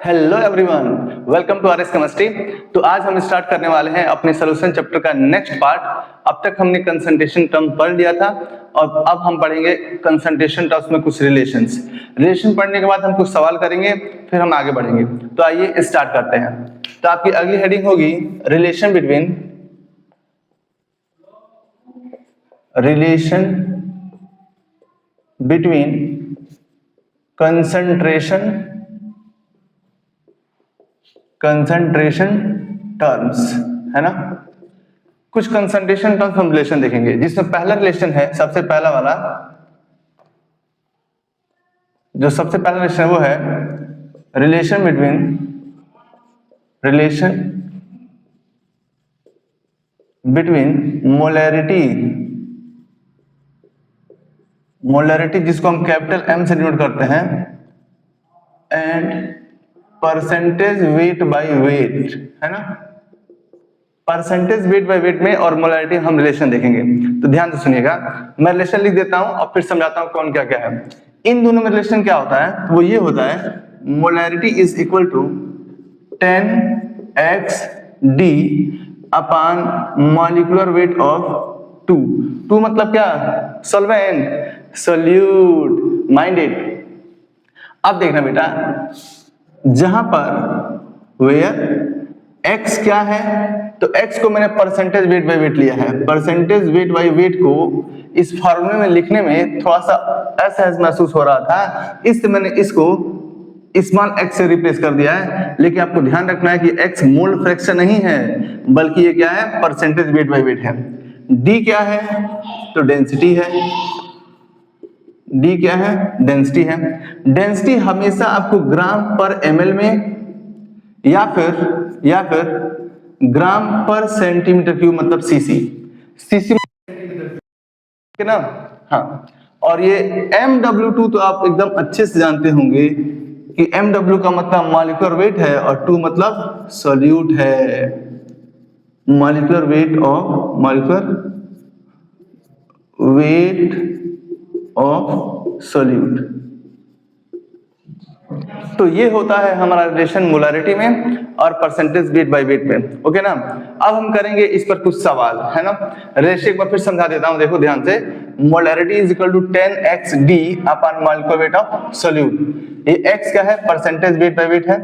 Hello everyone, welcome to R S chemistry. तो आज हम स्टार्ट करने वाले हैं अपने सॉल्यूशन चैप्टर का नेक्स्ट पार्ट। अब तक हमने कंसंट्रेशन टर्म पढ़ लिया था और अब हम पढ़ेंगे कंसंट्रेशन टर्म्स में कुछ रिलेशन पढ़ने के बाद हम कुछ सवाल करेंगे, फिर हम आगे बढ़ेंगे। तो आइए स्टार्ट करते हैं। तो आपकी अगली हेडिंग होगी रिलेशन बिटवीन कंसंट्रेशन टर्म्स, है ना। कुछ कंसंट्रेशन टर्म्स हम रिलेशन देखेंगे, जिसमें पहला रिलेशन है, सबसे पहला वाला रिलेशन है वो है रिलेशन बिटवीन मोलैरिटी जिसको हम कैपिटल एम से डिनोट करते हैं, and percentage weight by weight, है ना। परसेंटेज वेट बाय वेट में और मोलैरिटी हम रिलेशन देखेंगे। तो ध्यान से सुनिएगा, मैं रिलेशन लिख देता हूं और फिर समझाता हूं कौन क्या क्या है। इन दोनों में रिलेशन क्या होता है, वो ये होता है molarity is equal to 10x d upon molecular weight of 2 मतलब क्या, सॉल्वेंट, सोल्यूट, माइंडेड। अब देखना बेटा, जहां पर वेयर x क्या है, तो x को मैंने परसेंटेज वेट बाय वेट लिया है। परसेंटेज वेट बाय वेट को इस फॉर्मूले में लिखने में थोड़ा सा असहज महसूस हो रहा था, इसलिए मैंने इसको स्मॉल x से रिप्लेस कर दिया है। लेकिन आपको ध्यान रखना है कि x मोल फ्रैक्शन नहीं है, बल्कि ये क्या है, परसेंटेज वेट बाय वेट है। d क्या है, तो डेंसिटी है। d क्या है, डेंसिटी है। डेंसिटी हमेशा आपको ग्राम पर ml में या फिर ग्राम पर सेंटीमीटर क्यूब मतलब सीसी ना, हाँ। और ये MW2 तो आप एकदम अच्छे से जानते होंगे कि MW का मतलब मॉलिक्यूलर वेट है और 2 मतलब सोल्यूट है। Molecular weight of solute. तो ये होता है हमारा रिलेशन मोलैरिटी में और परसेंटेज वेट बाय वेट में, ओके ना। अब हम करेंगे इस पर कुछ सवाल, है ना। रिलेशन एक बार फिर समझा देता हूं, देखो ध्यान से। Molarity is equal to 10x d upon molecular weight of solute. ये x क्या है, परसेंटेज वेट बाय वेट है।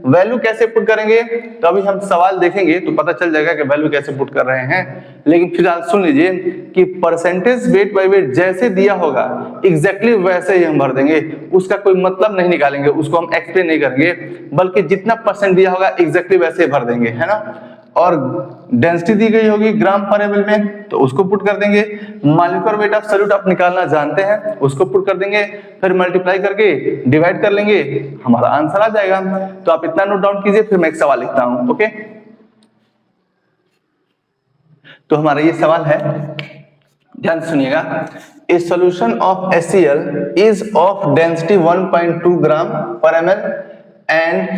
वैल्यू कैसे पुट करेंगे, तो अभी हम सवाल देखेंगे तो पता चल जाएगा कि वैल्यू कैसे पुट कर रहे हैं। लेकिन फिलहाल सुन लीजिए कि परसेंटेज वेट बाय वेट जैसे दिया होगा एग्जैक्टली वैसे ही हम भर देंगे, उसका कोई मतलब नहीं निकालेंगे, उसको हम एक्सप्लेन नहीं करेंगे, बल्कि जितना परसेंट दिया होगा एग्जैक्टली वैसे ही भर देंगे, है ना। और डेंसिटी दी गई होगी ग्राम पर एमएल में, तो उसको पुट कर देंगे। मॉलिक्यूलर वेट ऑफ सोल्यूट आप निकालना जानते हैं, उसको पुट कर देंगे, फिर मल्टीप्लाई करके डिवाइड कर लेंगे, हमारा आंसर आ जाएगा। तो आप इतना नोट डाउन कीजिए, फिर मैं एक सवाल लिखता हूं, ओके। तो हमारा ये सवाल है, ध्यान से सुनिएगा। ए solution of HCl is of density 1.2 ग्राम पर ml and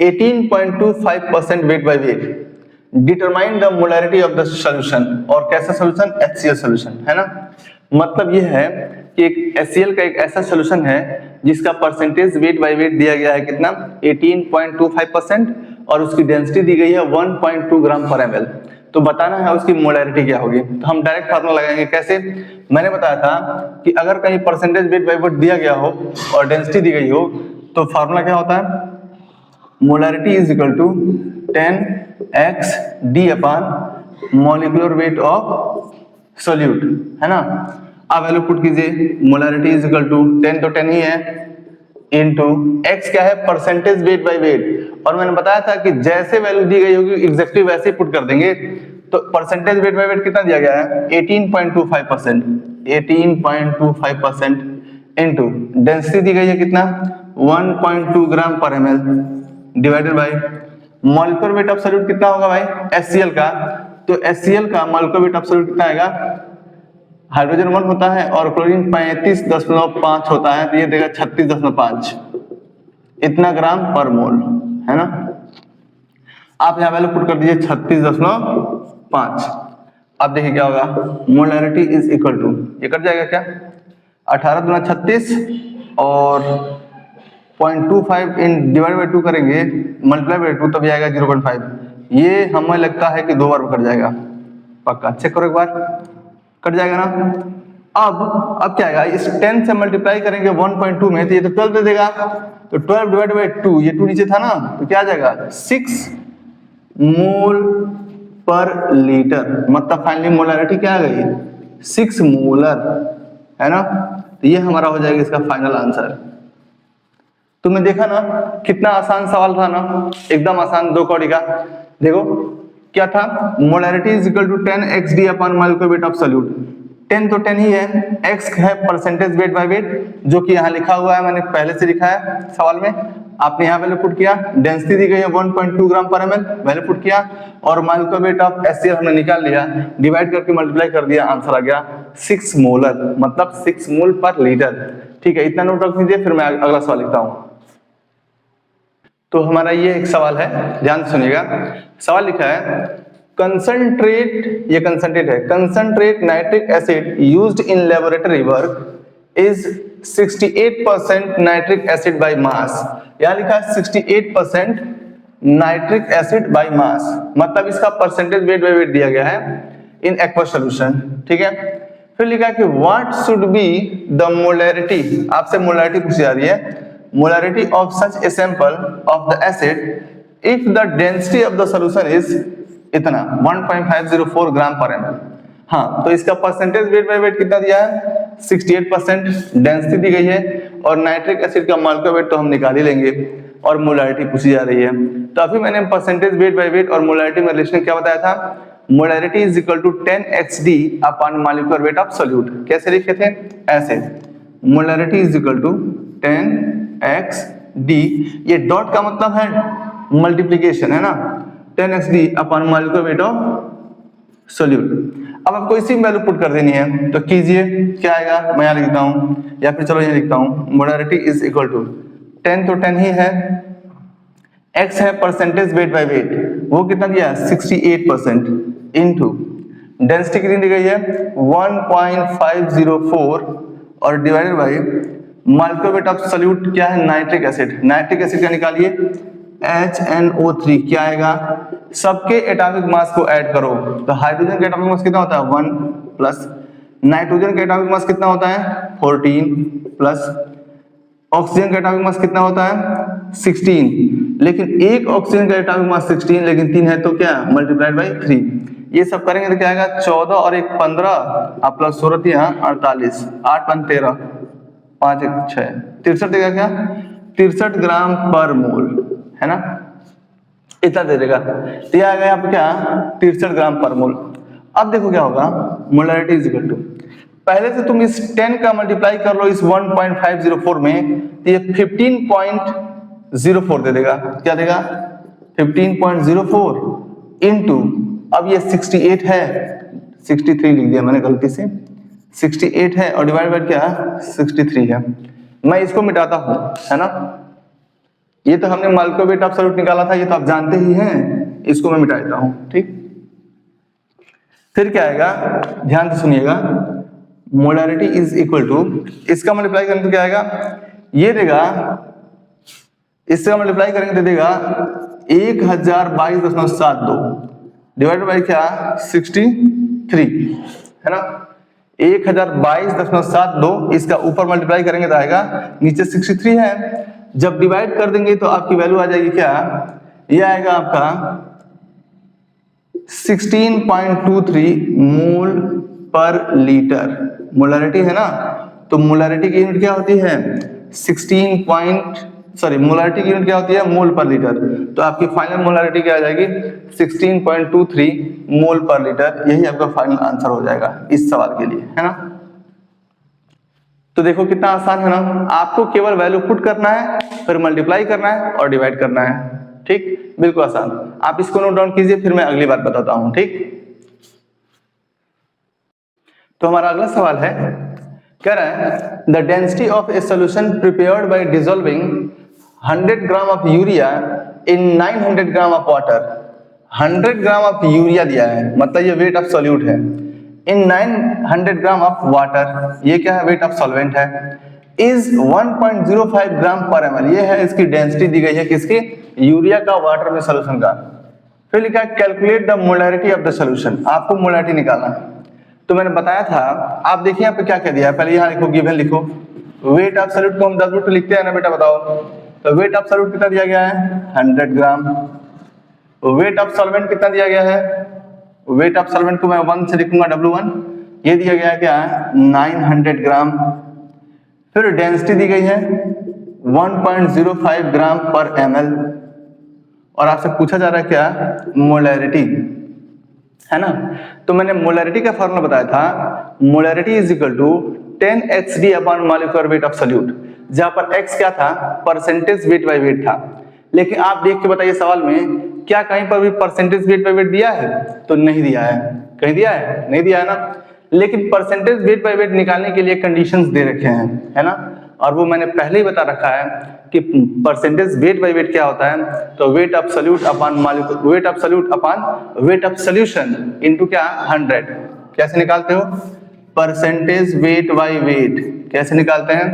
18.25% wait by wait. Determine the molarity of the solution. और कैसा सॉल्यूशन, HCl सॉल्यूशन, है ना। मतलब यह है कि एक HCl का एक ऐसा सॉल्यूशन है जिसका परसेंटेज वेट बाय वेट दिया गया है कितना, 18.25%, और उसकी डेंसिटी दी गई है 1.2 ग्राम पर ml। तो बताना है उसकी मोलैरिटी क्या होगी। तो हम डायरेक्ट फार्मूला लगाएंगे। कैसे, मैंने बताया था कि अगर कहीं परसेंटेज वेट बाय वेट दिया गया हो और डेंसिटी दी गई हो, तो फार्मूला क्या होता है, molarity is equal to 10x d upon molecular weight of solute, है ना। अब वैल्यू पुट कीजिए, मोलैरिटी इज इक्वल टू 10 तो 10 ही है, इनटू x क्या है, परसेंटेज वेट बाय वेट। और मैंने बताया था कि जैसे वैल्यू दी गई होगी एग्जैक्टली वैसे ही पुट कर देंगे। तो परसेंटेज वेट बाय वेट कितना दिया गया है, 18.25%, 18.25% इनटू डेंसिटी दी गई है कितना, 1.2 ग्राम पर ml divided by molecular weight of solute कितना होगा भाई, HCl का। तो HCl का मॉलिक्यूलर वेट ऑफ सोल्यूट कितना आएगा, हाइड्रोजन 1 होता है और क्लोरीन 35.5 होता है, तो ये देगा 36.5 इतना ग्राम पर मोल, है ना। आप यहाँ वैल्यू पुट कर दीजिए 36.5। अब देखिए क्या होगा, मोलैरिटी इज इक्वल टू, ये कट जाएगा क्या, 18 दूना 36 और 0.25 इन डिवाइड बाई 2 करेंगे, मल्टीप्लाई बाई 2, तब ये आएगा 0.5। ये हमें लगता है कि 2 बार कट जाएगा, पक्का चेक करो एक बार, कट जाएगा ना। अब क्या आएगा, इस 10 से मल्टीप्लाई करेंगे 1.2 में, तो ये तो 12 दे देगा, तो 12 डिवाइड बाई 2, ये 2 नीचे था ना, तो क्या आ जाएगा 6 मोल पर लीटर, मतलब फाइनली मोलरिटी क्या आ गई 6 मोलर, है ना। तो ये हमारा हो जाएगा इसका फाइनल आंसर। तुमने देखा ना कितना आसान सवाल था ना, एकदम आसान, 2 कौड़ी का। देखो क्या था, molarity is equal to 10xd upon molecular weight of solute. 10 तो 10 ही है, x है परसेंटेज वेट बाय वेट, जो कि यहाँ लिखा हुआ है, मैंने पहले से लिखा है सवाल में, आपने यहाँ वैल्यू पुट किया। डेंसिटी दी गई है 1.2 ग्राम पर ml, वैल्यू पुट किया, और मोलेक्युलर वेट ऑफ HCl हमने निकाल लिया, डिवाइड करके मल्टीप्लाई कर दिया, आंसर आ गया 6 मोलर, मतलब 6 मोल पर लीटर। ठीक है, इतना नोट रख लीजिए, फिर मैं अगला सवाल लिखता हूँ। तो हमारा ये एक सवाल है, ध्यान से सुनिएगा। सवाल लिखा है कंसंट्रेट, ये कंसंट्रेट है, concentrate nitric acid used in laboratory work is 68% nitric acid by mass. यहां लिखा है 68% नाइट्रिक एसिड बाय मास, मतलब इसका परसेंटेज वेट बाय वेट दिया गया है इन एक्वस सॉल्यूशन। ठीक है, फिर लिखा है कि what should be the molarity, आपसे मोलरिटी पूछी जा रही है, molarity of such a sample of the acid if the density of the solution is इतना 1.504 ग्राम पर ml। हाँ, तो इसका परसेंटेज वेट बाय वेट कितना दिया है 68%, डेंसिटी दी गई है, और नाइट्रिक एसिड का मोलेक्युलर वेट तो हम निकाल ही लेंगे, और मोलरिटी पूछी जा रही है। तो अभी मैंने परसेंटेज वेट बाय वेट और मोलरिटी में रिलेशन क्या बताया था, molarity is equal to 10xd upon molecular weight of solute. कैसे लिखे थे, ऐसे, molarity is equal to 10xd, ये डॉट का मतलब है मल्टीप्लीकेशन, है ना, 10xd upon molecular weight of solute. अब आपको इसी में वैल्यू पुट कर देनी है, तो कीजिए, क्या आएगा, मैं यहाँ लिखता हूँ, या फिर चलो यहाँ लिखता हूँ, मोलरिटी इज इक्वल टू 10 तो 10 ही है, x है परसेंटेज वेट बाय वेट, वो कितना दिया 68%, इनटू डेंसिटी कितनी दी गई है 1.504, और divided by molecular weight of solute क्या है, नाइट्रिक एसिड, नाइट्रिक एसिड का निकालिए HNO3, क्या आएगा, सबके एटॉमिक मास को ऐड करो, तो हाइड्रोजन का एटॉमिक मास कितना होता है 1 प्लस, नाइट्रोजन का एटॉमिक मास कितना होता है 14 प्लस, ऑक्सीजन का एटॉमिक मास कितना होता है 16, लेकिन एक ऑक्सीजन का एटॉमिक मास 16, लेकिन 3 है, तो क्या मल्टीप्लाइड बाई 3, ये सब करेंगे तो क्या आएगा 14 और 1 15, और प्लस 16 यहाँ 48, 8 5 13, 5 1 6, 63 देगा, क्या 63 ग्राम पर मोल, है ना, इतना दे देगा, तो ये आ गया आपको क्या 63 ग्राम पर मोल। अब देखो क्या होगा, मोलरिटी इज इक्वल टू, पहले से तुम इस 10 का मल्टीप्लाई कर लो इस 1.504 में, तो ये 15.04 दे देगा, क्या देगा 15.04 इनटू, अब ये 68 है, 63 लिख दिया मैंने गलती से, 68 है, और डिवाइड बाय क्या 63 है, मैं इसको मिटाता हूं, है ना, ये तो हमने मोलेक्युलर वेट ऑफ सॉल्यूट निकाला था, ये तो आप जानते ही हैं, इसको मैं मिटा देता हूं। ठीक, फिर क्या आएगा, ध्यान से सुनिएगा, मोलरिटी इज इक्वल टू, इसका मल्टीप्लाई करेंगे तो क्या आएगा, ये देगा, इसका मल्टीप्लाई करेंगे तो देगा 1022.72 डिवाइड बाय क्या 63, है ना, 1022.72, इसका ऊपर मल्टीप्लाई करेंगे तो आएगा, नीचे 63 है, जब डिवाइड कर देंगे तो आपकी वैल्यू आ जाएगी क्या, ये आएगा आपका 16.23 मोल पर लीटर, मोलरिटी है ना, तो मोलरिटी की यूनिट क्या होती है मोलरिटी की यूनिट क्या होती है मोल पर लीटर, तो आपकी फाइनल मोलरिटी क्या आ जाएगी 16.23 मोल पर लीटर, यही आपका फाइनल आंसर हो जाएगा इस सवाल के लिए, है ना। तो देखो कितना आसान है ना, आपको केवल वैल्यू पुट करना है, फिर मल्टीप्लाई करना है और डिवाइड करना है, ठीक, बिल्कुल आसान। आप इसको नोट डाउन कीजिए, फिर मैं अगली बात बताता हूं, ठीक। तो हमारा अगला सवाल है, कह रहा है the density of a solution prepared by dissolving 100 gram of urea in 900 gram of water, 100 gram of urea दिया है, मतलब ये वेट ऑफ सॉल्यूट है, इन 900 ग्राम ऑफ वाटर, ये क्या है वेट ऑफ सॉल्वेंट है, इज 1.05 ग्राम पर ml। ये है इसकी डेंसिटी दी गई है किसकी, यूरिया का वाटर में सोल्यूशन का। फिर लिखा है calculate the molarity of the solution, आपको मोलैरिटी निकालना है। तो मैंने बताया था, आप देखिए यहाँ पे क्या क्या दिया है, पहले यहाँ लिखो गिवन लिखो, वेट ऑफ सॉल्यूट को हम 10 रूट लिखते हैं ना बेटा, बताओ। तो वेट ऑफ सॉल्यूट कितना दिया गया है 100 ग्राम। वेट ऑफ सॉल्वेंट कितना दिया गया है, वेट ऑफ सॉल्वेंट को मैं 1 से लिखूंगा W1, ये दिया गया है क्या है 900 ग्राम। फिर डेंसिटी दी गई है 1.05 ग्राम पर ml, और आपसे पूछा जा रहा है क्या मोलैरिटी, है ना। तो मैंने मोलैरिटी का फॉर्मूला बताया था, molarity is equal to 10xd upon molecular weight of solute, जहां पर x क्या था परसेंटेज वेट बाय वेट था। लेकिन आप देख के बताइए सवाल में क्या कहीं पर भी परसेंटेज वेट बाय वेट दिया है, तो नहीं दिया है। कहीं दिया है, नहीं दिया है ना। लेकिन परसेंटेज वेट बाय वेट निकालने के लिए कंडीशंस दे रखे हैं, है ना, और वो मैंने पहले ही बता रखा है कि परसेंटेज वेट बाय वेट क्या होता है। तो wait of solute upon molecular weight of solute upon weight of solution into क्या 100। कैसे निकालते हो, परसेंटेज वेट बाय वेट कैसे निकालते हैं,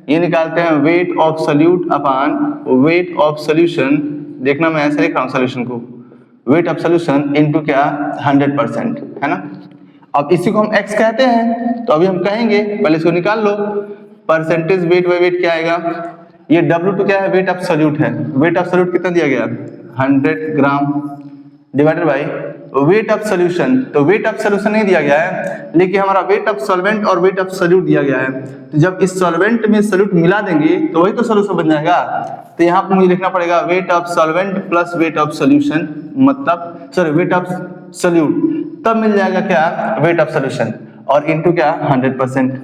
ये निकालते हैं wait of solute upon weight of solution. देखना मैं ऐसे लिख रहा हूँ सॉल्यूशन को, वेट ऑफ सॉल्यूशन इनटू क्या 100%, है ना। अब इसी को हम x कहते हैं, तो अभी हम कहेंगे पहले इसको निकाल लो। परसेंटेज वेट बाय वेट क्या आएगा, ये W2 क्या है वेट ऑफ सॉल्यूट है, वेट ऑफ सॉल्यूट कितना दिया गया 100 gram divided by weight of solution. तो वेट ऑफ सॉल्यूशन नहीं दिया गया है, लेकिन हमारा वेट ऑफ सॉल्वेंट और वेट ऑफ सॉल्यूट दिया गया है। तो जब इस सॉल्वेंट में सॉल्यूट मिला देंगे तो वही तो सॉल्यूशन बन जाएगा। तो यहाँ पर मुझे लिखना पड़ेगा wait of solvent plus weight of solution, मतलब सॉरी वेट ऑफ सॉल्यूट, तब मिल जाएगा क्या वेट ऑफ सॉल्यूशन, और इनटू क्या 100%,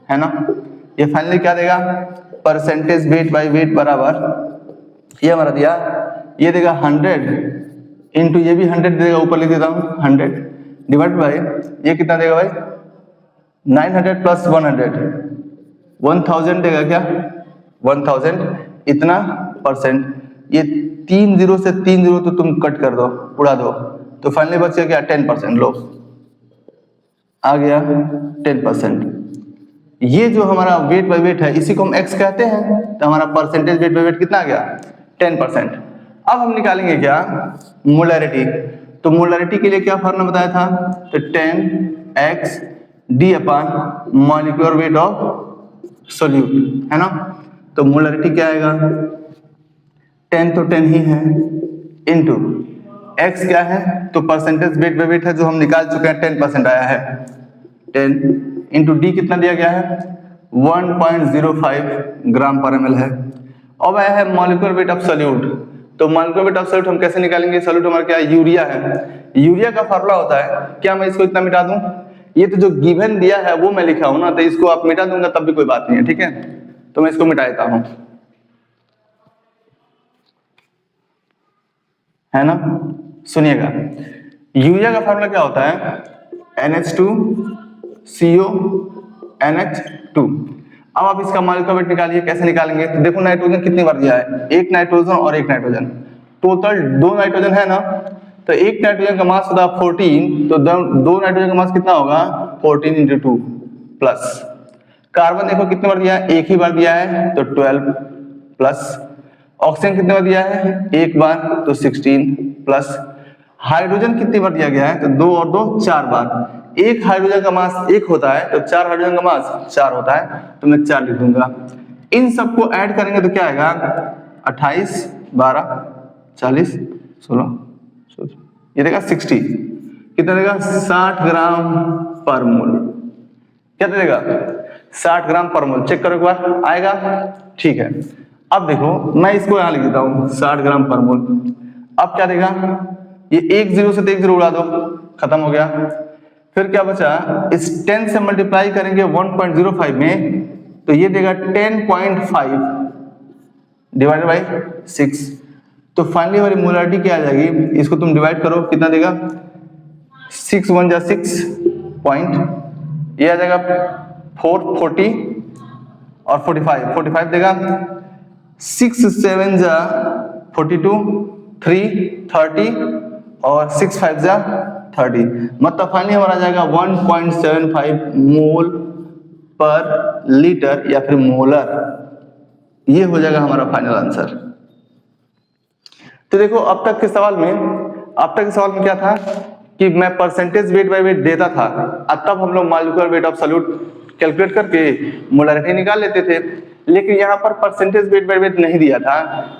है ना। ये फाइनली क्या देगा परसेंटेज वेट बाय वेट बराबर, ये हमारा दिया, ये देगा 100 इंटू ये भी 100 देगा, ऊपर लिख देता हूँ 100 डिवाइड बाय ये कितना देगा भाई 900 प्लस 1000 देगा क्या 1000 इतना परसेंट। ये 3 0 से 3 0 तो तुम कट कर दो, उड़ा दो, तो फाइनली बच गया क्या 10%। लो आ गया 10%। ये जो हमारा वेट बाय वेट है इसी को हम x कहते हैं, तो हमारा परसेंटेज वेट बाय वेट कितना आ गया 10%। अब हम निकालेंगे क्या मोलैरिटी। तो मोलैरिटी के लिए क्या फॉर्मूला बताया था, तो 10x d upon molecular weight of solute, है ना। तो मोलैरिटी क्या आएगा 10 तो 10 ही है, इनटू x क्या है, तो परसेंटेज वेट बाय वेट है जो हम निकाल चुके हैं 10% आया है, 10 इंटू डी कितना दिया गया है 1.05 ग्राम पर ml है। अब आया है मॉलिक्यूलर वेट ऑफ सॉल्यूट। तो मॉलिक्यूलर वेट ऑफ सॉल्यूट हम कैसे निकालेंगे, सॉल्यूट हमारा क्या है यूरिया है। यूरिया का फॉर्मूला होता है क्या, मैं इसको इतना मिटा दूं, ये तो जो गिवन दिया है वो मैं लिखा हूं ना, तो इसको आप मिटा दूंगा तब भी कोई बात नहीं है, ठीक है। तो मैं इसको मिटा देता हूं, है ना। सुनिएगा यूरिया का फॉर्मूला क्या होता है NH2CO NH2। अब आप इसका मॉलिक्यूलर वेट निकालिए, कैसे निकालेंगे, तो देखो नाइट्रोजन कितनी बार दिया है, एक नाइट्रोजन और एक नाइट्रोजन, टोटल 2 नाइट्रोजन है ना। तो एक नाइट्रोजन का मास होता है 14, तो 2 नाइट्रोजन का मास कितना होगा 14 इंटू 2 प्लस कार्बन देखो कितनी बार दिया है, एक ही बार दिया है तो 12 प्लस ऑक्सीजन कितनी बार दिया है, एक बार तो 16 प्लस हाइड्रोजन कितनी बार दिया गया है, तो 2 और 2 4 बार। एक हाइड्रोजन का मास 1 होता है तो 4 हाइड्रोजन का मास 4 होता है, तो मैं 4 लिख दूंगा। इन सबको ऐड करेंगे तो क्या आएगा 28 12 40 16 ये देगा 60, कितना देगा 60 ग्राम पर मोल। क्या देगा 60 ग्राम पर मोल, चेक करो एक बार आएगा, ठीक है। अब देखो मैं इसको यहां लिख देता हूं 60 ग्राम पर मोल। अब क्या देगा, ये 1 0 से 1 0 उड़ा दो, खत्म हो गया। फिर क्या बचा, इस 10 से मल्टीप्लाई करेंगे 1.05 में, तो ये देगा 10.5 डिवाइडेड बाई 6। तो फाइनली हमारी मोलैरिटी क्या आ जाएगी, इसको तुम डिवाइड करो, कितना देगा 6 1 जा 6 पॉइंट, ये आ जाएगा 440 और 45 देगा, 6 7 जा 42 3 30 और 6 5 जा 30, मतलब फाइनली हमारा आ जाएगा 1.75 मोल पर लीटर या फिर मोलर, ये हो जाएगा हमारा फाइनल आंसर। तो देखो अब तक के सवाल में क्या था कि मैं परसेंटेज वेट बाय वेट देता था, तब हम लोग molecular weight of solute calculate करके मोलरिटी निकाल लेते थे। लेकिन यहाँ पर परसेंटेज वेट बाय वेट नहीं दिया था,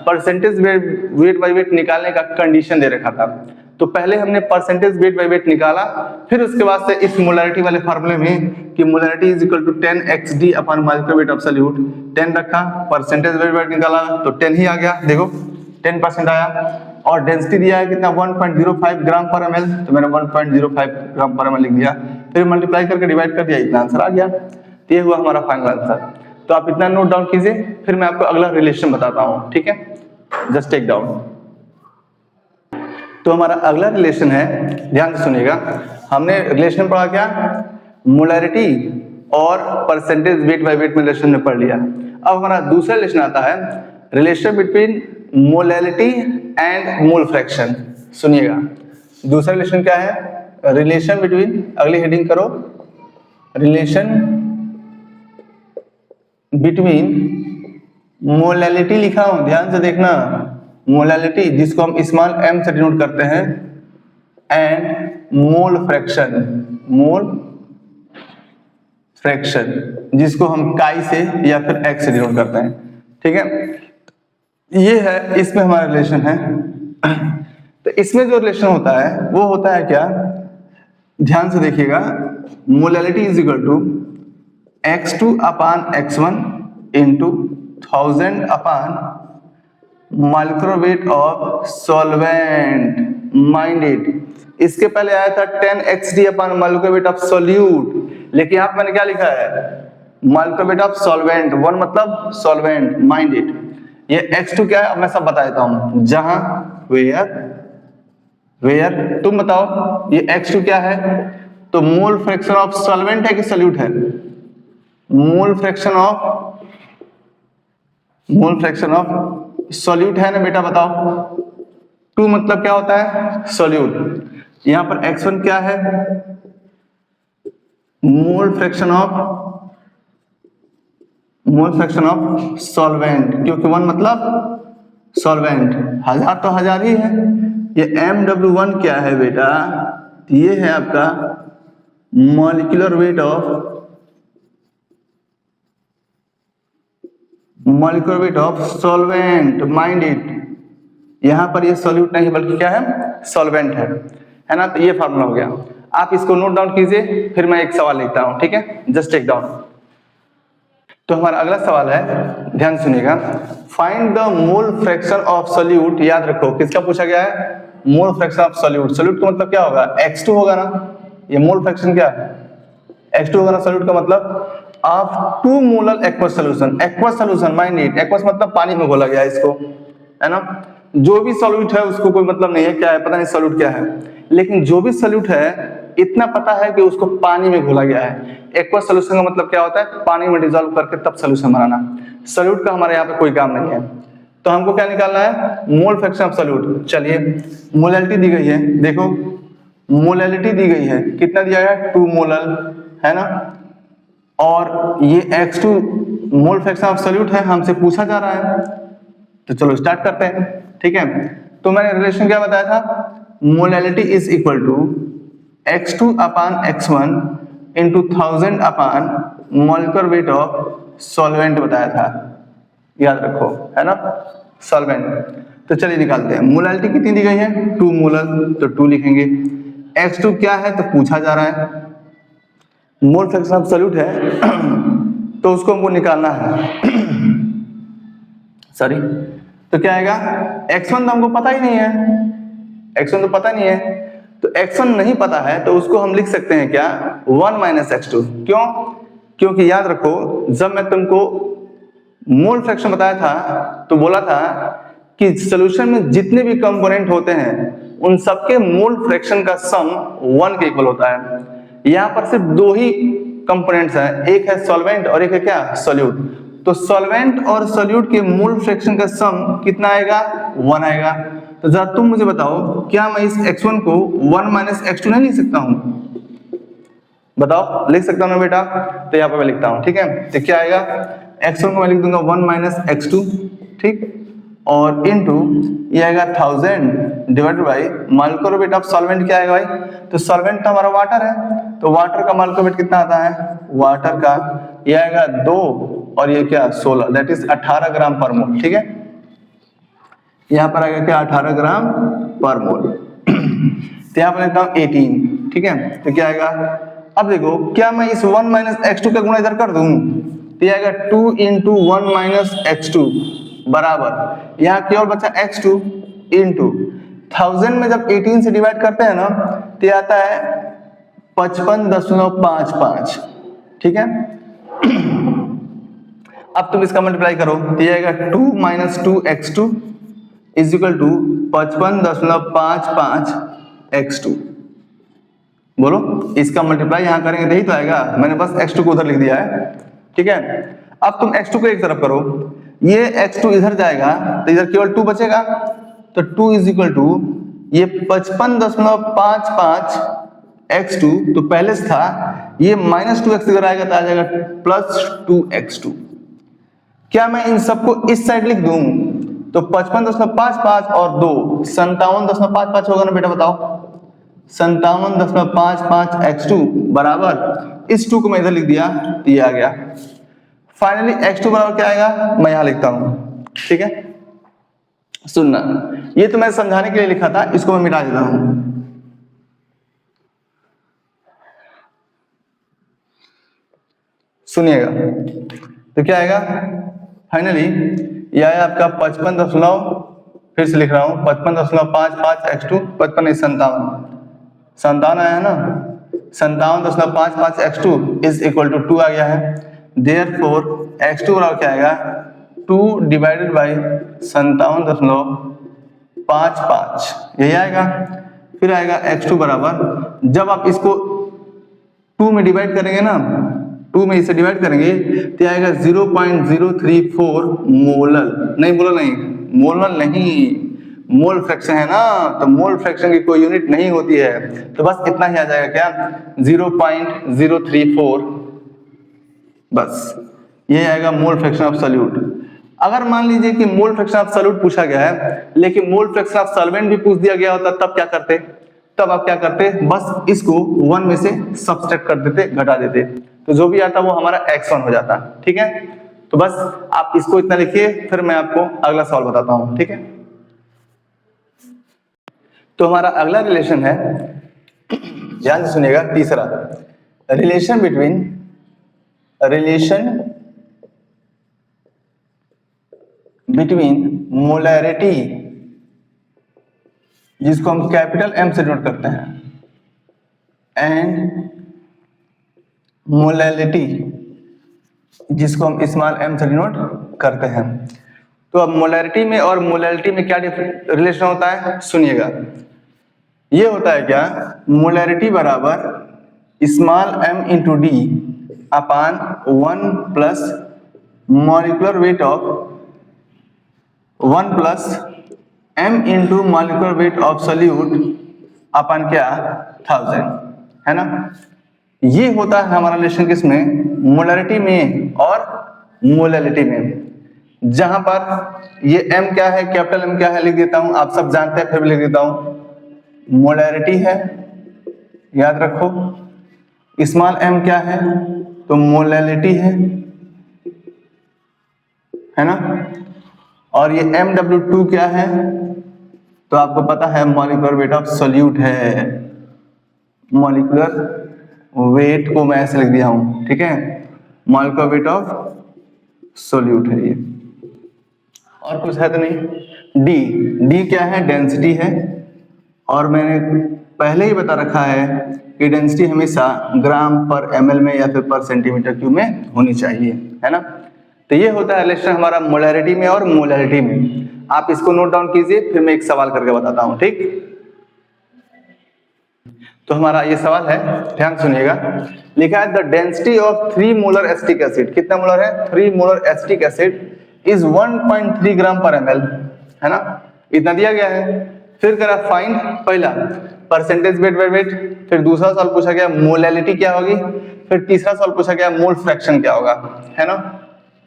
परसेंटेज वेट बाय वेट निकालने का कंडीशन दे रखा था। तो पहले हमने परसेंटेज वेट बाय वेट निकाला, फिर उसके बाद से इस मोलरिटी वाले फार्मूले में कि molarity is equal to 10xd upon molecular weight of solute 10 रखा, परसेंटेज वेट बाय वेट निकाला तो 10 ही आ गया, देखो 10% आया। और डेंसिटी दिया है कितना 1.05 ग्राम पर एमएल, तो मैंने 1.05 ग्राम पर एमएल लिख दिया, फिर मल्टीप्लाई करके डिवाइड कर दिया, इतना आंसर आ गया। तो ये हुआ हमारा फाइनल आंसर। तो आप इतना नोट डाउन कीजिए, फिर मैं आपको अगला रिलेशन बताता हूँ, ठीक है, जस्ट टेक डाउन। तो हमारा अगला रिलेशन है, ध्यान से सुनिएगा, हमने रिलेशन पढ़ा क्या, मोलरिटी और परसेंटेज वेट बाय वेट में रिलेशन में पढ़ लिया। अब हमारा दूसरा रिलेशन आता है, relation between molality and mole fraction. सुनिएगा दूसरा रिलेशन क्या है, रिलेशन बिटवीन, अगली हेडिंग करो, रिलेशन बिटवीन मोलैलिटी लिखा हूं, ध्यान से देखना, मोलैलिटी जिसको हम स्मॉल m से डिनोट करते हैं, एंड मोल फ्रैक्शन जिसको हम काई से या फिर x से डिनोट करते हैं, ठीक है। ये है, इसमें हमारा रिलेशन है। तो इसमें जो रिलेशन होता है वो होता है क्या, ध्यान से देखिएगा, molality is equal to x2 upon x1 into 1000 upon molecular weight of solvent, mind it. इसके पहले आया था 10xd upon molecular weight of solute, लेकिन यहाँ पे मैंने क्या लिखा है, molecular weight of solvent, one मतलब सॉल्वेंट, माइंड इट। ये x2 क्या है, अब मैं सब बता देता हूं, जहां वेयर तुम बताओ ये x2 क्या है, तो मोल फ्रैक्शन ऑफ सॉल्वेंट है कि सॉल्यूट है, मोल फ्रैक्शन ऑफ सॉल्यूट है ना बेटा, बताओ। 2 मतलब क्या होता है, सॉल्यूट। यहां पर x1 क्या है, मोल फ्रैक्शन ऑफ सॉल्वेंट, क्योंकि 1 मतलब सॉल्वेंट, 1000 तो 1000 ही है। ये MW1 क्या है बेटा, ये है आपका molecular weight of solvent, mind it. यहां पर ये सॉल्यूट नहीं बल्कि क्या है, सॉल्वेंट है ना। तो ये फार्मूला हो गया, आप इसको नोट डाउन कीजिए, फिर मैं एक सवाल लिखता हूं, ठीक है, जस्ट टेक डाउन। तो हमारा अगला सवाल है, ध्यान सुनिएगा, find the mole fraction of solute. याद रखो किसका पूछा गया है, mole fraction of solute. Solute का मतलब क्या होगा, x2 होगा ना, ये मोल फ्रैक्शन क्या है, x2 होगा ना। सॉल्यूट का मतलब of 2 molar aqueous solution, mind it, aqueous मतलब पानी में घोला गया इसको, है ना। जो भी सॉल्यूट है उसको कोई मतलब नहीं है क्या है, पता नहीं सॉल्यूट क्या है, लेकिन जो भी सॉल्यूट है इतना पता है कि उसको पानी में घोला गया है। एक्वस सॉल्यूशन का मतलब क्या होता है, पानी में डिसॉल्व करके तब सॉल्यूशन बनाना। सॉल्यूट का हमारे यहाँ पे कोई काम नहीं है। तो हमको क्या निकालना है, मोल फ्रैक्शन ऑफ सॉल्यूट। चलिए मोलैलिटी दी गई है, देखो मोलैलिटी दी गई है, कितना दिया है, 2 मोलर, है ना। और ये x2 mole fraction of solute है, हमसे पूछा जा रहा है। तो चलो स्टार्ट करते हैं, ठीक है। तो मैंने रिलेशन क्या बताया था, molality is equal to x2 upon x1 into 1000 upon molecular weight of solvent बताया था, याद रखो, है ना, सॉल्वेंट। तो चलिए निकालते हैं, मोलैलिटी कितनी दी गई है, 2 मोलर, तो 2 लिखेंगे। x2 क्या है, तो पूछा जा रहा है, मोल फ्रैक्शन ऑफ सॉल्यूट है तो उसको हमको निकालना है सॉरी। तो क्या आएगा, x1 तो हमको पता ही नहीं है, x1 तो पता नहीं है, तो x1 नहीं पता है तो उसको हम लिख सकते हैं क्या, 1 माइनस x2। क्यों, क्योंकि याद रखो जब मैं तुमको मोल फ्रैक्शन बताया था तो बोला था कि सॉल्यूशन में जितने भी कंपोनेंट होते हैं उन सबके मोल फ्रैक्शन का सम 1 के इक्वल होता है। यहाँ पर सिर्फ 2 ही कंपोनेंट्स हैं, एक है सॉल्वेंट और एक है क्या, सॉल्यूट। तो सॉल्वेंट और सॉल्यूट के मोल फ्रैक्शन का सम कितना आएगा, 1 आएगा। तो जरा तुम मुझे बताओ, क्या मैं इस x1 को 1 माइनस x2 नहीं लिख सकता हूं, बताओ लिख सकता हूँ ना बेटा? तो यहाँ पे मैं लिखता हूँ, ठीक है। तो क्या आएगा, x1 को मैं लिख दूंगा 1 माइनस x2, ठीक, और इनटू ये आएगा 1000 divided by molecular weight of solvent. क्या आएगा भाई? तो सॉल्वेंट तो हमारा वाटर है, तो वाटर का मॉलिक्यूलर वेट कितना आता है? वाटर का ये आएगा 2 और ये क्या 16, दैट इज 18 ग्राम पर मोल, ठीक है। यहाँ पर आएगा क्या 18 ग्राम पर मोल। तो यहाँ पर लिखता हूँ 18, ठीक है। तो क्या आएगा, अब देखो क्या मैं इस 1 माइनस x2 का गुणा इधर कर दूं, तो ये आएगा 2 इंटू 1 माइनस x2 बराबर यहाँ केवल बचा x2 इंटू 1000 में जब 18 से डिवाइड करते हैं ना तो ये आता है 55.55, ठीक है। अब तुम इसका मल्टीप्लाई करो तो ये आएगा 2 minus 2x2 is equal to 55.55 x2। बोलो इसका मल्टीप्लाई यहां करेंगे तो यही तो आएगा, मैंने बस x2 को उधर लिख दिया है, ठीक है। अब तुम x2 को एक तरफ करो, ये x2 इधर जाएगा तो इधर केवल 2 बचेगा, तो 2 इज इक्वल टू ये 55.55 x2 तो पहले से था, ये माइनस 2x इधर आएगा तो आ जाएगा प्लस 2x2। क्या मैं इन सबको इस साइड लिख दूं तो 55.55 और 2 57.55 होगा ना बेटा? बताओ 57.55 x2 बराबर इस 2 को मैं इधर लिख दिया तो ये आ गया। फाइनली x2 बराबर क्या आएगा, मैं यहां लिखता हूं, ठीक है। सुनना, ये तो मैं समझाने के लिए लिखा था, इसको मैं मिटा देता हूं। सुनिएगा तो क्या आएगा, फाइनली ये आया आपका 55 फिर से लिख रहा हूं 55.55 x2 57 आया ना, 57.55 x2 इज इक्वल टू 2 आ गया है। देयरफॉर x2 बराबर क्या आएगा 2 डिवाइडेड बाई 57.55 यही आएगा। फिर आएगा x2 बराबर, जब आप इसको 2 में डिवाइड करेंगे ना, 2 में इसे डिवाइड करेंगे तो आएगा 0.034 मोलल, नहीं बोला नहीं, मोलल नहीं, मोल फ्रैक्शन है ना, तो मोल फ्रैक्शन की कोई यूनिट नहीं होती है, तो बस इतना ही आ जाएगा क्या 0.034, बस ये आएगा मोल फ्रैक्शन ऑफ सॉल्यूट। अगर मान लीजिए कि मोल फ्रैक्शन ऑफ सॉल्यूट पूछा गया है लेकिन मोल फ्रैक्शन ऑफ सॉल्वेंट भी पूछ दिया गया होता तब क्या करते? तब आप क्या करते, बस इसको 1 में से सब्सट्रैक्ट कर देते, घटा देते, तो जो भी आता वो हमारा x1 हो जाता, ठीक है। तो बस आप इसको इतना लिखिए, फिर मैं आपको अगला सवाल बताता हूं, ठीक है। तो हमारा अगला रिलेशन है, ध्यान से सुनिएगा, तीसरा रिलेशन बिटवीन मोलैरिटी, जिसको हम कैपिटल M से डिनोट करते हैं, एंड मोलैलिटी, जिसको हम स्मॉल m से डिनोट करते हैं। तो अब मोलैरिटी में और मोलैलिटी में क्या रिलेशन होता है, सुनिएगा। ये होता है क्या, मोलैरिटी बराबर small m into D upon 1 plus molecular weight of 1 plus m into molecular weight of solute upon क्या 1000, है ना। ये होता है हमारा रिलेशन किसमें, मोलैरिटी में और मोलैलिटी में। जहां पर ये m क्या है, कैपिटल M क्या है लिख देता हूं, आप सब जानते हैं फिर भी लिख देता हूं, मोलैरिटी है, याद रखो। स्मॉल m क्या है, तो मोलैलिटी है ना। और ये MW2 क्या है, तो आपको पता है मॉलिक्यूलर वेट ऑफ सॉल्यूट है, मॉलिक्यूलर वेट को मैं ऐसे लिख दिया हूं, ठीक है, मॉलिक्यूलर वेट ऑफ सॉल्यूट है ये, और कुछ है तो नहीं। डी क्या है, डेंसिटी है, और मैंने पहले ही बता रखा है कि डेंसिटी हमेशा ग्राम पर ml में या फिर पर सेंटीमीटर क्यूब में होनी चाहिए, है ना। तो ये होता है रिलेशन हमारा मोलैरिटी में और मोलैलिटी में। आप इसको नोट डाउन कीजिए, फिर मैं एक सवाल करके बताता हूं, ठीक। तो हमारा ये सवाल है, ध्यान सुनिएगा, लिखा है the density of 3 molar acetic acid, कितना मोलर है, 3 मोलर एसिटिक एसिड इज 1.3 ग्राम पर ml, है ना, इतना दिया गया है। फिर करा फाइंड पहला परसेंटेज वेट बाय वेट, फिर दूसरा सवाल पूछा गया मोलैलिटी क्या होगी, फिर तीसरा सवाल पूछा गया मोल फ्रैक्शन क्या होगा, है ना।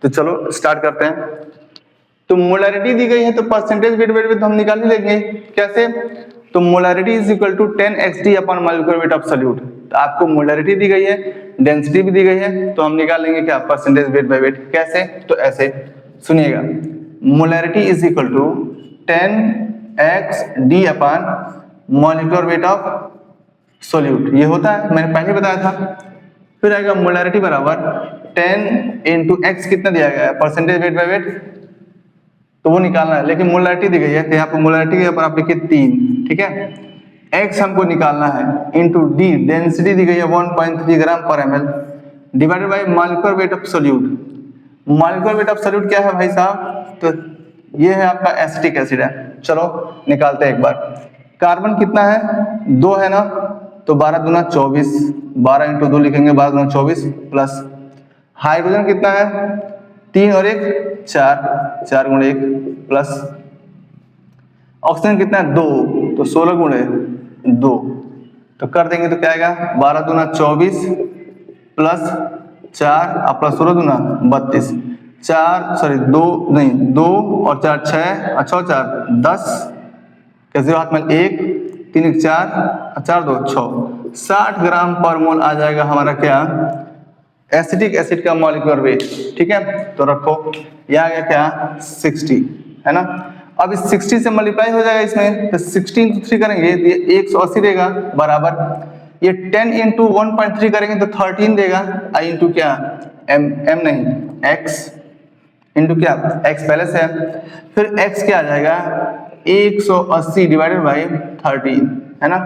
तो चलो स्टार्ट करते हैं। तो मोलैरिटी दी गई है तो परसेंटेज वेट बाय वेट हम निकाल ही लेंगे। कैसे? तो molarity is equal to 10 upon molecular weight of solute. तो आपको मोलैरिटी दी गई है, डेंसिटी भी दी गई है, तो हम निकाल लेंगे क्या परसेंटेज वेट बाय वेट। कैसे? तो ऐसे सुनिएगा, molarity is equal to 10 upon molecular weight of solute, ये होता है, मैंने पहले बताया था। फिर आएगा मोलैरिटी बराबर 10 इंटू एक्स, कितना दिया गया है परसेंटेज वेट बाय वेट, तो वो निकालना है। लेकिन मोलैरिटी दी गई है तो यहाँ पर मोलैरिटी के ऊपर आप लिखिए 3, ठीक है। एक्स हमको निकालना है इंटू डी, डेंसिटी दी गई है 1.3 ग्राम पर ml, divided by molecular weight of solute. Molecular weight of solute क्या है भाई साहब? तो ये है आपका एसिटिक एसिड है। चलो निकालते हैं एक बार। कार्बन कितना है? 2 है ना, तो 12 दूना 24, 12 इंटू 2 लिखेंगे, 12 दूना 24 प्लस हाइड्रोजन कितना है? 3 और 1 4, 4 गुणे 1 प्लस ऑक्सीजन कितना है? 2, तो 16 गुणे 2, तो कर देंगे तो क्या आएगा 12 दूना 24 प्लस 4 और प्लस 16 दूना 32, 2 नहीं 2 और 4 6, अच्छा 4 10 का 0 हाथ में 1, 3 1 4 और 4 2 6, 60 ग्राम पर मोल आ जाएगा हमारा क्या एसिटिक एसिड का मॉलिक्यूलर वेट, ठीक है। तो रखो, यह आ गया क्या 60, है ना। अब इस 60 से मल्टीप्लाई हो जाएगा इसमें, तो 16 इंटू 3 करेंगे तो ये 180 देगा, बराबर ये 10 इंटू 1.3 करेंगे तो 13 देगा, आई इंटू क्या एम नहीं एक्स इंटू क्या एक्स पहले से है, फिर एक्स क्या आ जाएगा 180 डिवाइडेड बाई 13, है ना।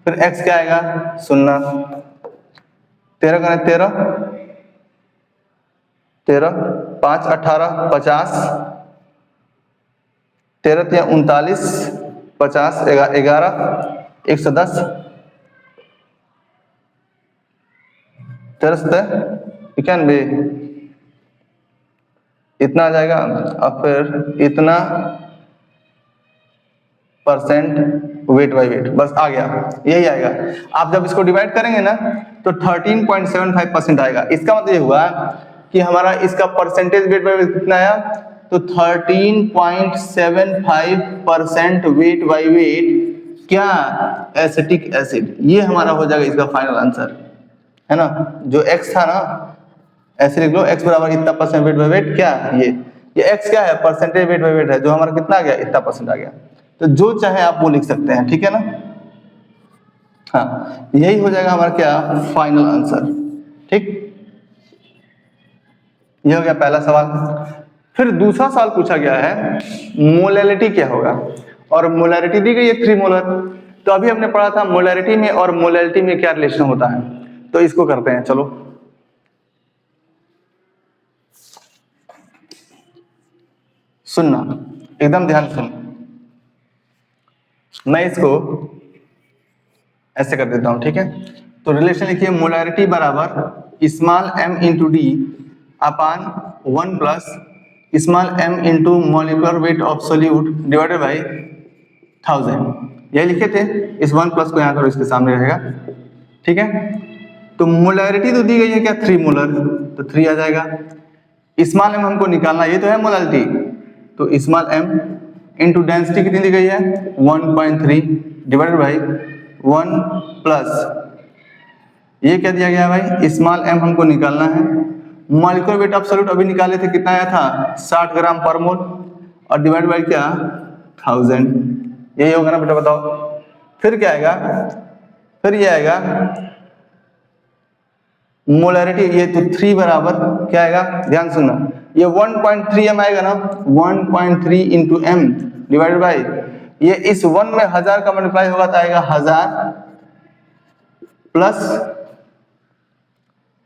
फिर एक्स क्या आएगा 0, 13 का 13, 13 5 18 50, 13 39 50 11 110, 13 91, इतना आ जाएगा। और फिर इतना परसेंट वेट बाय वेट, बस आ गया, यही आएगा। आप जब इसको डिवाइड करेंगे ना तो 13.75% आएगा। इसका मतलब ये हुआ कि हमारा इसका परसेंटेज वेट बाय वेट कितना आया, तो 13.75% वेट बाय वेट क्या एसिटिक एसिड, ये हमारा हो जाएगा इसका फाइनल आंसर, है ना। जो एक्स था ना, ऐसे लिख लो एक्स बराबर इतना परसेंट वेट बाय वेट, क्या ये एक्स क्या है परसेंटेज वेट बाय वेट है, जो हमारा कितना आ गया इतना परसेंट आ गया। तो जो चाहे आप वो लिख सकते हैं, ठीक है ना। हाँ, यही हो जाएगा हमारा क्या फाइनल आंसर, ठीक। ये हो गया पहला सवाल। फिर दूसरा सवाल पूछा गया है मोलैलिटी क्या होगा, और मोलैरिटी दी गई है 3 मोलर। तो अभी हमने पढ़ा था मोलैरिटी में और मोलैलिटी में क्या रिलेशन होता है, तो इसको करते हैं। चलो सुनना, एकदम ध्यान सुन, मैं इसको ऐसे कर देता हूं, ठीक है। तो रिलेशन लिखिए मोलैरिटी बराबर small m into D upon 1 plus small m into molecular weight of solute divided by 1000, यही लिखे थे। इस 1 प्लस को यहाँ करो, इसके सामने रहेगा, ठीक है। तो मोलैरिटी तो दी गई है क्या 3 मोलर, तो 3 आ जाएगा। स्मॉल m हमको निकालना, ये तो है मोलैरिटी, तो स्मॉल m इंटू डेंसिटी कितनी दी गई है 1.3 डिवाइडेड बाई 1 प्लस ये क्या दिया गया है भाई स्मॉल m हमको निकालना है। मॉलिक्यूलर वेट ऑफ सॉल्यूट अभी निकाले थे, कितना आया था 60 ग्राम पर मोल, और डिवाइड बाई क्या 1000, यही होगा ना बेटा, बताओ। फिर क्या आएगा, फिर ये आएगा मोलैरिटी, ये तो 3 बराबर क्या आएगा, ध्यान सुनना, ये 1.3 m आएगा ना, 1.3 इंटू m डिवाइडेड बाई ये इस 1 में 1000 का मल्टीप्लाई होगा तो आएगा 1000 प्लस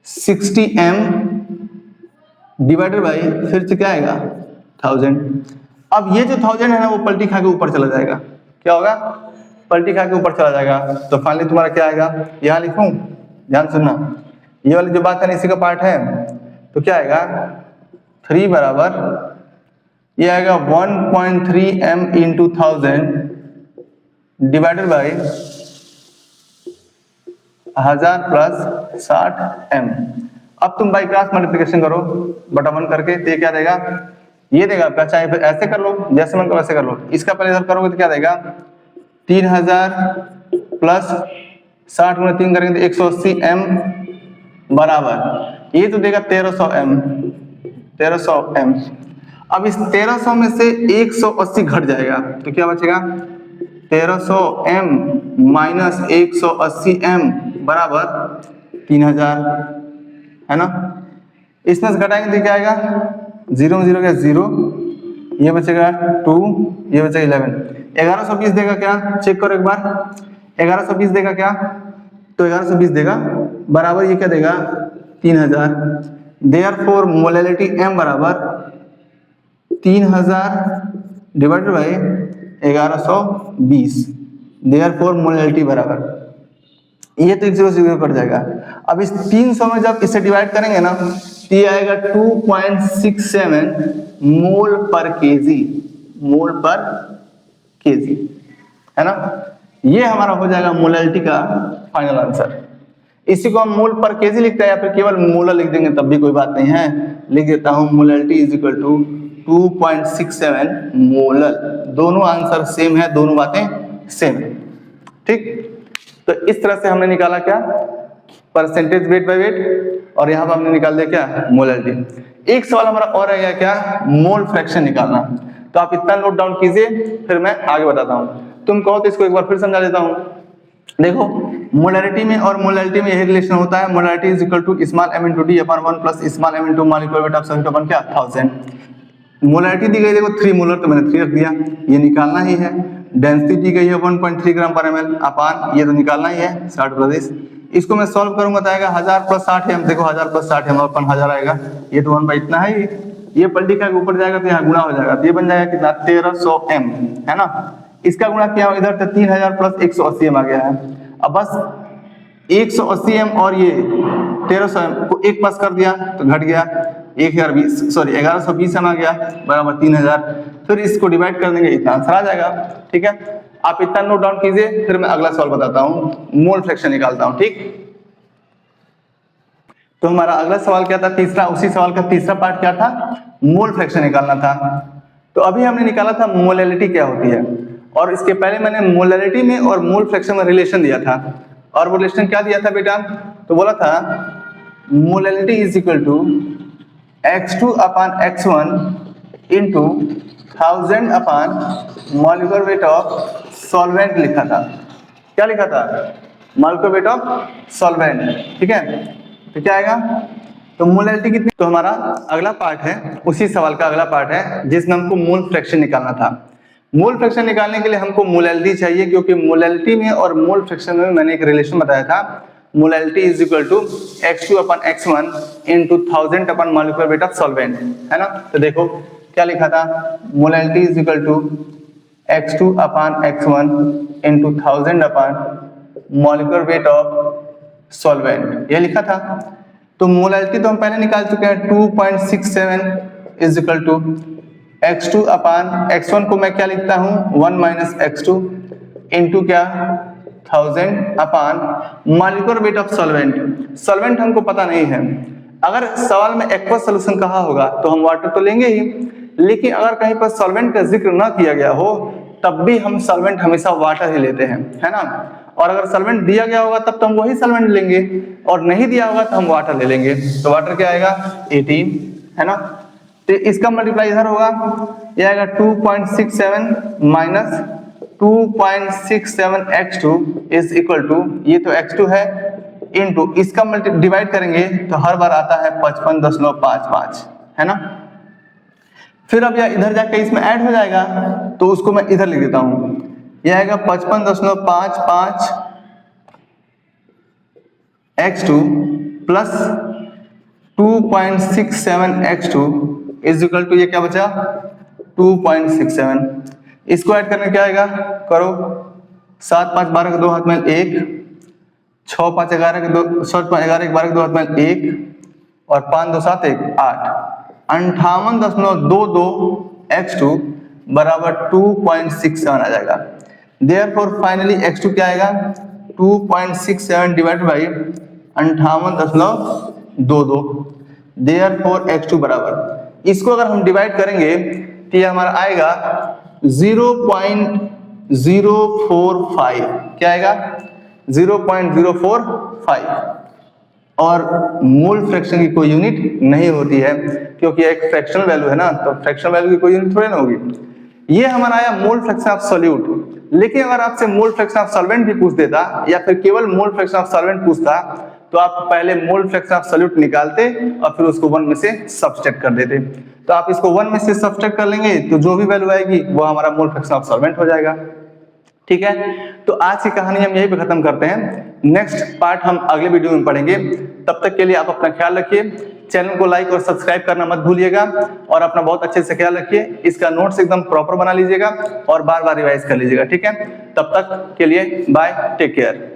60m डिवाइडेड बाई फिर से क्या आएगा 1000। अब ये जो 1000 है ना वो पलटी खा के ऊपर चला जाएगा, क्या होगा पलटी खा के ऊपर चला जाएगा। तो फाइनली तुम्हारा क्या आएगा, यहां लिखूं, ध्यान सुनना, ये वाली जो बात है ना इसी का पार्ट है। तो क्या आएगा 3 बराबर ये आएगा 1.3 m into 1000 divided by 1000 plus 60m। अब तुम बाई क्रॉस मल्टीप्लिकेशन करो बटा 1 करके, तो ये क्या देगा, ये देगा आपका, चाहे फिर ऐसे कर लो जैसे मन को वैसे कर लो। इसका पहले इधर करोगे तो क्या देगा, 3000 प्लस 60 गुणा 3 करेंगे तो 180m बराबर, ये तो देगा 1300m। अब इस 1300 में से 180 घट जाएगा तो क्या बचेगा, 1300m माइनस 180m बराबर 3000, है ना। इसमें से घटाएंगे तो क्या आएगा, 0 में 0 क्या 0, ये बचेगा 2, ये बचेगा 11। 1120 देगा क्या, चेक करो एक बार, 1120 देगा क्या, तो 1120 देगा बराबर ये क्या देगा 3000। देयरफॉर मोलैलिटी m बराबर 3000 डिवाइडेड बाई 1120। देयरफॉर मोलैलिटी बराबर, ये तो 0 से 0 कट जाएगा। अब इस 300 में जब इसे डिवाइड करेंगे ना तो ये आएगा 2.67 मोल पर केजी, मोल पर केजी, है ना। ये हमारा हो जाएगा मोलैलिटी का फाइनल आंसर। इसी को हम मोल पर केजी लिखते हैं या फिर केवल मोलर लिख देंगे तब भी कोई बात नहीं है, लिख देता हूं molality is equal to 2.67 molar. दोनों आंसर सेम है, दोनों बातें सेम, ठीक। तो इस तरह से हमने निकाला क्या, परसेंटेज वेट बाय वेट, और यहाँ पर हमने निकाल दिया क्या, मोलैलिटी। एक सवाल हमारा और रह गया क्या, मोल फ्रैक्शन निकालना। तो आप इतना नोट डाउन कीजिए, फिर मैं आगे बताता हूँ। तुम कहो तो इसको एक बार फिर समझा देता हूँ। देखो मोलैलिटी में और मोलैलिटी में यही रिलेशन होता है, molality is equal to small m into D upon 1 plus small m into molecular weight of solute upon क्या 1000। मोलैलिटी दी गई देखो 3 मोलर, तो मैंने 3 रख दिया, ये निकालना ही है। डेंसिटी दी गई है 1.3 ग्राम पर ml अपान, ये तो निकालना ही है 60%। इसको मैं सॉल्व करूंगा तो आएगा 1000 प्लस 60m, देखो 1000 प्लस 60m अपन 1000 आएगा, ये तो 1 बाई इतना है, ये पलटी का ऊपर जाएगा तो यहाँ गुणा हो जाएगा, तो ये बन जाएगा कितना 1300m, है ना। इसका गुणा किया इधर तो 3000 प्लस 180m आ गया है। अब बस 180m और ये 1300m को एक पास कर दिया तो घट गया 1120m आ गया बराबर 3000। फिर इसको डिवाइड कर देंगे, इतना आंसर आ जाएगा, ठीक है। आप इतना नोट डाउन कीजिए, फिर मैं अगला सवाल बताता हूँ, मोल फ्रैक्शन निकालता हूँ, ठीक। तो हमारा अगला सवाल क्या था, तीसरा, उसी सवाल का तीसरा पार्ट क्या था, मोल फ्रैक्शन निकालना था। तो अभी हमने निकाला था मोलैलिटी क्या होती है, और इसके पहले मैंने मोलैलिटी में और मोल फ्रैक्शन में रिलेशन दिया था, और वो रिलेशन क्या दिया था बेटा, तो बोला था molality is equal to x2 upon x1 into 1000 upon molecular weight of solvent लिखा था। क्या लिखा था, मॉलिक्यूलर वेट ऑफ सॉल्वेंट, ठीक है। तो क्या आएगा, तो मोलैलिटी कितनी, तो हमारा अगला पार्ट है, उसी सवाल का अगला पार्ट है जिसमें हमको मोल फ्रैक्शन निकालना था। मोल फ्रैक्शन निकालने के लिए हमको मोलैलिटी चाहिए, क्योंकि मोलैलिटी में और मोल फ्रैक्शन में मैंने एक रिलेशन बताया था, molality is equal to x2 upon x1 into 1000 upon molecular weight of solvent, है ना। तो देखो क्या लिखा था, molality is equal to x2 upon x1 into 1000 upon molecular weight of solvent, ये लिखा था। तो मोलैलिटी तो हम पहले निकाल चुके हैं, 2.67 is equal to x2 upon x1 को मैं क्या लिखता हूँ 1 माइनस x2 इंटू क्या 1000 upon molecular weight of solvent. Solvent हमको पता नहीं है, अगर सवाल में एक्वस सॉल्यूशन कहा होगा तो हम वाटर तो लेंगे ही, लेकिन अगर कहीं पर सॉल्वेंट का जिक्र ना किया गया हो तब भी हम सॉल्वेंट हमेशा वाटर ही लेते हैं, है ना। और अगर सॉल्वेंट दिया गया होगा तब तो हम वही सॉल्वेंट लेंगे, और नहीं दिया होगा तो हम वाटर ले लेंगे। तो वाटर क्या आएगा 18, है ना। तो इसका मल्टीप्लाई इधर होगा, ये आएगा 2.67 minus 2.67 x2 is equal to, ये तो x2 है, इनटू इसका डिवाइड करेंगे तो हर बार आता है 55.55, है ना। फिर अब यह इधर जाकर इसमें ऐड हो जाएगा, तो उसको मैं इधर लिख देता हूं, यह आएगा 55.55 x2 plus 2.67 x2 is equal to, ये क्या बचा 2.67। इसको ऐड करने क्या आएगा, करो 7 5 12 के 2 हाथ में 1, 6 5 11 के 2 11 12 के 2 हाथ में 1, और 5 2 7 1 8, 58.22 x2 बराबर 2.67 आ जाएगा। देयरफॉर फाइनली x2 क्या आएगा 2.67 डिवाइडेड बाई 58.22। देयरफॉर x2 बराबर, इसको अगर हम डिवाइड करेंगे तो ये हमारा आएगा 0.045। क्या आएगा 0.045। और मोल फ्रैक्शन की कोई यूनिट नहीं होती है क्योंकि एक फ्रैक्शनल वैल्यू है ना, तो फ्रैक्शनल वैल्यू की कोई यूनिट थोड़ी ना होगी। ये हमारा आया मोल फ्रैक्शन ऑफ सॉल्यूट। लेकिन अगर आपसे मोल फ्रैक्शन ऑफ सॉल्वेंट भी पूछ देता या फिर केवल मोल फ्रैक्शन ऑफ सॉल्वेंट पूछता तो आप पहले मोल फ्रैक्शन ऑफ सॉल्यूट निकालते और फिर उसको 1 में से सब्सट्रैक्ट कर देते। तो आप इसको 1 में से सब्सट्रैक्ट कर लेंगे तो जो भी वैल्यू आएगी वो हमारा मोल फ्रैक्शन ऑफ सॉल्वेंट हो जाएगा। ठीक है, तो आज की कहानी हम यहीं पे खत्म करते हैं। नेक्स्ट पार्ट हम अगले वीडियो में पढ़ेंगे। तब तक के लिए आप अपना ख्याल रखिए, चैनल को लाइक और सब्सक्राइब करना मत भूलिएगा और अपना बहुत अच्छे से ख्याल रखिए। इसका नोट्स एकदम प्रॉपर बना लीजिएगा और बार बार रिवाइज कर लीजिएगा। ठीक है, तब तक के लिए बाय, टेक केयर।